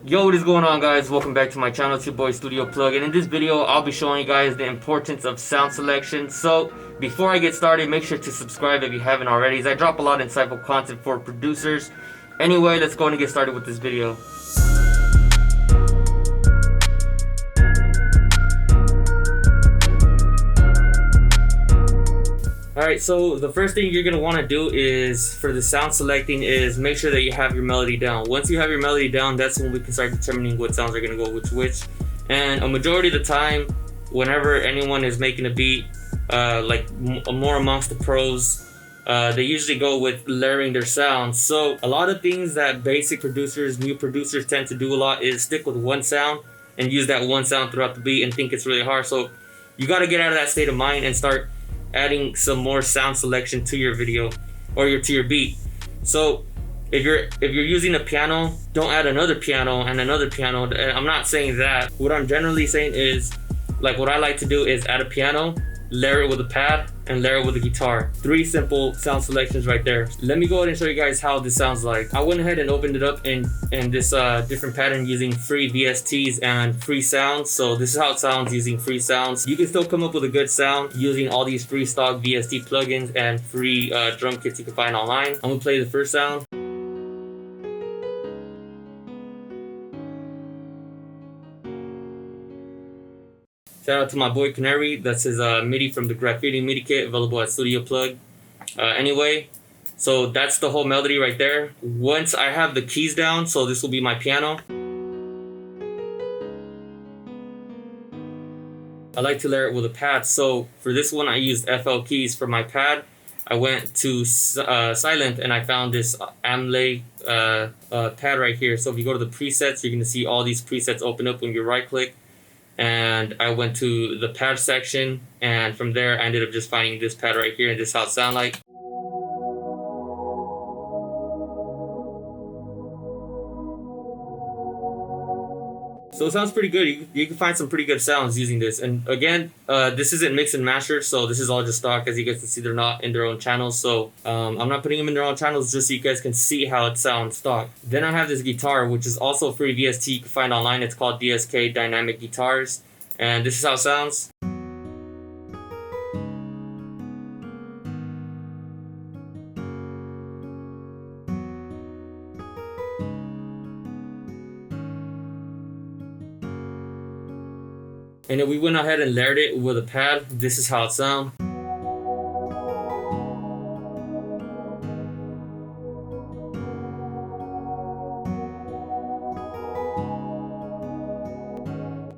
Yo, what is going on, guys? Welcome back to my channel. It's your boy StudioPlug, and in this video I'll be showing you guys the importance of sound selection. So before I get started, make sure to subscribe if you haven't already, as I drop a lot of insightful content for producers. Anyway, let's go and get started with this video. Alright, so the first thing you're going to want to do is, for the sound selecting, is make sure that you have your melody down. Once you have your melody down, that's when we can start determining what sounds are going to go with which. And a majority of the time, whenever anyone is making a beat, more amongst the pros, they usually go with layering their sounds. So a lot of things that basic producers, new producers tend to do a lot is stick with one sound and use that one sound throughout the beat and think it's really hard. So you got to get out of that state of mind and start adding some more sound selection to your video or to your beat. So if you're using a piano, don't add another piano and another piano. I'm not saying that. What I'm generally saying is, like, what I like to do is add a piano, layer it with a pad, and layer it with a guitar. 3 simple sound selections right there. Let me go ahead and show you guys how this sounds like. I went ahead and opened it up in this different pattern using free VSTs and free sounds. So this is how it sounds using free sounds. You can still come up with a good sound using all these free stock VST plugins and free drum kits you can find online. I'm gonna play the first sound. Shout out to my boy Canary. That's his MIDI from the Graffiti MIDI kit, available at StudioPlug. Anyway, so that's the whole melody right there. Once I have the keys down, so this will be my piano. I like to layer it with a pad. So for this one, I used FL keys for my pad. I went to silent and I found this Amlay pad right here. So if you go to the presets, you're gonna see all these presets open up when you right click. And I went to the pad section, and from there I ended up just finding this pad right here, and this is how it sounds like. So it sounds pretty good. You can find some pretty good sounds using this. And again, this isn't mix and master, so this is all just stock. As you guys can see, they're not in their own channels. So I'm not putting them in their own channels just so you guys can see how it sounds stock. Then I have this guitar, which is also free VST you can find online. It's called DSK Dynamic Guitars. And this is how it sounds. And then we went ahead and layered it with a pad. This is how it sounds.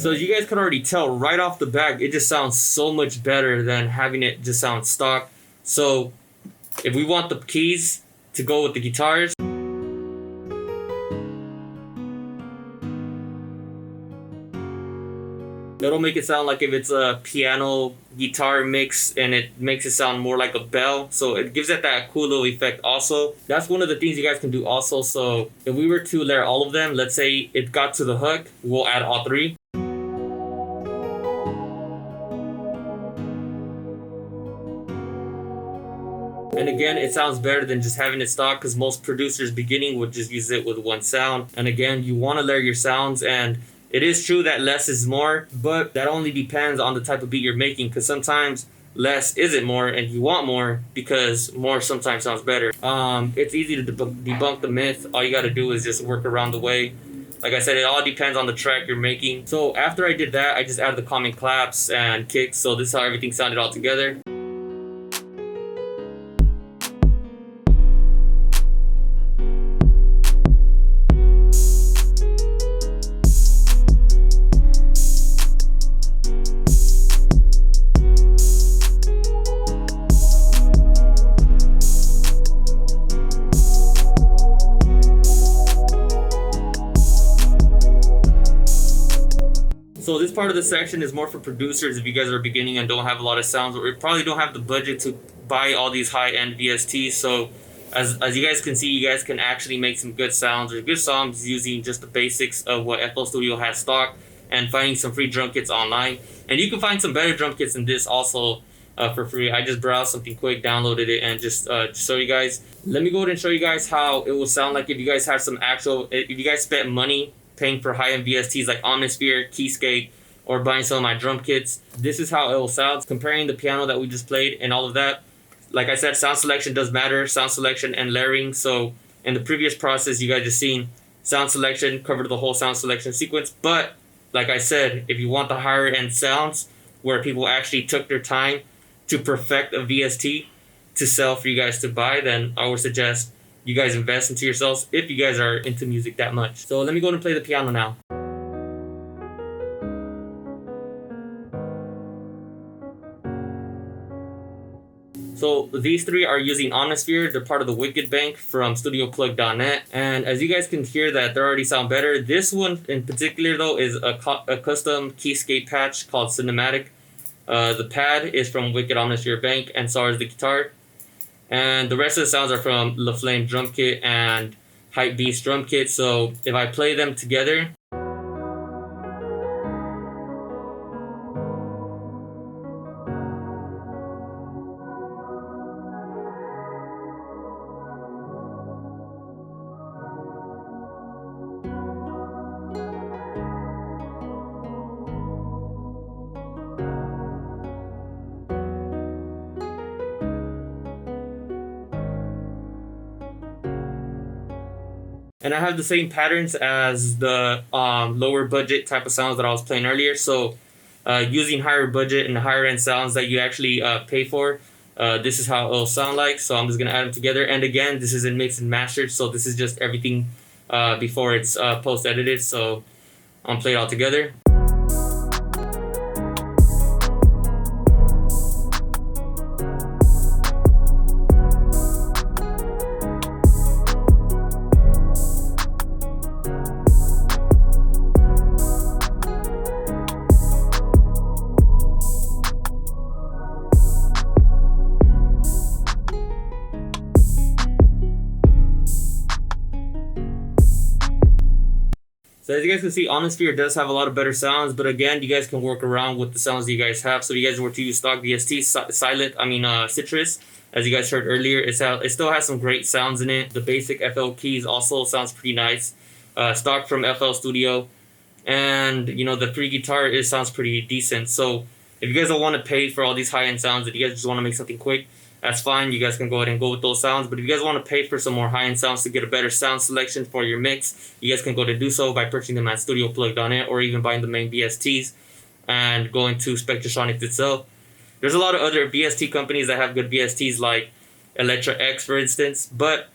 So as you guys can already tell right off the bat, it just sounds so much better than having it just sound stock. So if we want the keys to go with the guitars, it'll make it sound like if it's a piano guitar mix, and it makes it sound more like a bell. So it gives it that cool little effect also. That's one of the things you guys can do also. So if we were to layer all of them, let's say it got to the hook, we'll add all 3. And again, it sounds better than just having it stock, because most producers beginning would just use it with one sound. And again, you want to layer your sounds, and it is true that less is more, but that only depends on the type of beat you're making, because sometimes less isn't more and you want more, because more sometimes sounds better. It's easy to debunk the myth. All you got to do is just work around the way. Like I said, it all depends on the track you're making. So after I did that, I just added the common claps and kicks. So this is how everything sounded all together. So this part of the section is more for producers if you guys are beginning and don't have a lot of sounds, or probably don't have the budget to buy all these high-end VSTs. So as you guys can see, you guys can actually make some good sounds or good songs using just the basics of what FL Studio has stock and finding some free drum kits online. And you can find some better drum kits than this also for free. I just browsed something quick, downloaded it, and just show you guys. Let me go ahead and show you guys how it will sound like if you guys have some actual, if you guys spent money paying for high-end VSTs like Omnisphere, Keyscape, or buying some of my drum kits, this is how it will sound. Comparing the piano that we just played and all of that, like I said, sound selection does matter, sound selection and layering. So in the previous process, you guys just seen sound selection covered the whole sound selection sequence. But like I said, if you want the higher end sounds where people actually took their time to perfect a VST to sell for you guys to buy, then I would suggest you guys invest into yourselves if you guys are into music that much. So let me go and play the piano now. So these three are using Omnisphere. They're part of the Wicked Bank from StudioPlug.at. And as you guys can hear that they already sound better. This one in particular though is a custom Keyscape patch called Cinematic. The pad is from Wicked Omnisphere Bank, and so is the guitar. And the rest of the sounds are from La Flame drum kit and Hype Beast drum kit. So if I play them together, and I have the same patterns as the lower budget type of sounds that I was playing earlier. So using higher budget and higher end sounds that you actually pay for, this is how it'll sound like. So I'm just going to add them together. And again, this isn't mixed and mastered. So this is just everything before it's post-edited. So I'll play it all together. So as you guys can see, Omnisphere does have a lot of better sounds, but again, you guys can work around with the sounds that you guys have. So if you guys were to use stock VST, Citrus, as you guys heard earlier, it still has some great sounds in it. The basic FL keys also sounds pretty nice. Stock from FL Studio, and you know the free guitar sounds pretty decent. So if you guys don't want to pay for all these high-end sounds, if you guys just want to make something quick, that's fine. You guys can go ahead and go with those sounds. But if you guys want to pay for some more high-end sounds to get a better sound selection for your mix, you guys can go to do so by purchasing them at StudioPlug.at, or even buying the main VSTs and going to Spectrasonics itself. There's a lot of other VST companies that have good VSTs, like Electra X, for instance. But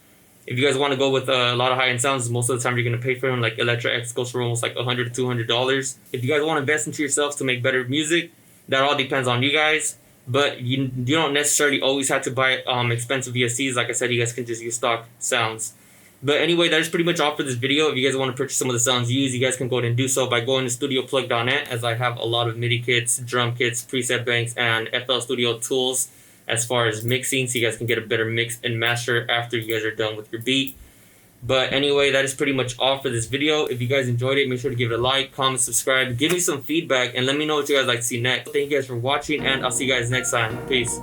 if you guys want to go with a lot of high-end sounds, most of the time you're going to pay for them. Like Electra X goes for almost like $100 to $200. If you guys want to invest into yourselves to make better music, that all depends on you guys. But you don't necessarily always have to buy expensive VSTs. Like I said, you guys can just use stock sounds. But anyway, that is pretty much all for this video. If you guys want to purchase some of the sounds used, you guys can go ahead and do so by going to StudioPlug.at, as I have a lot of MIDI kits, drum kits, preset banks, and FL Studio tools as far as mixing, so you guys can get a better mix and master after you guys are done with your beat. But anyway, that is pretty much all for this video. If you guys enjoyed it, make sure to give it a like, comment, subscribe, give me some feedback, and let me know what you guys like to see next. Thank you guys for watching, and I'll see you guys next time. Peace.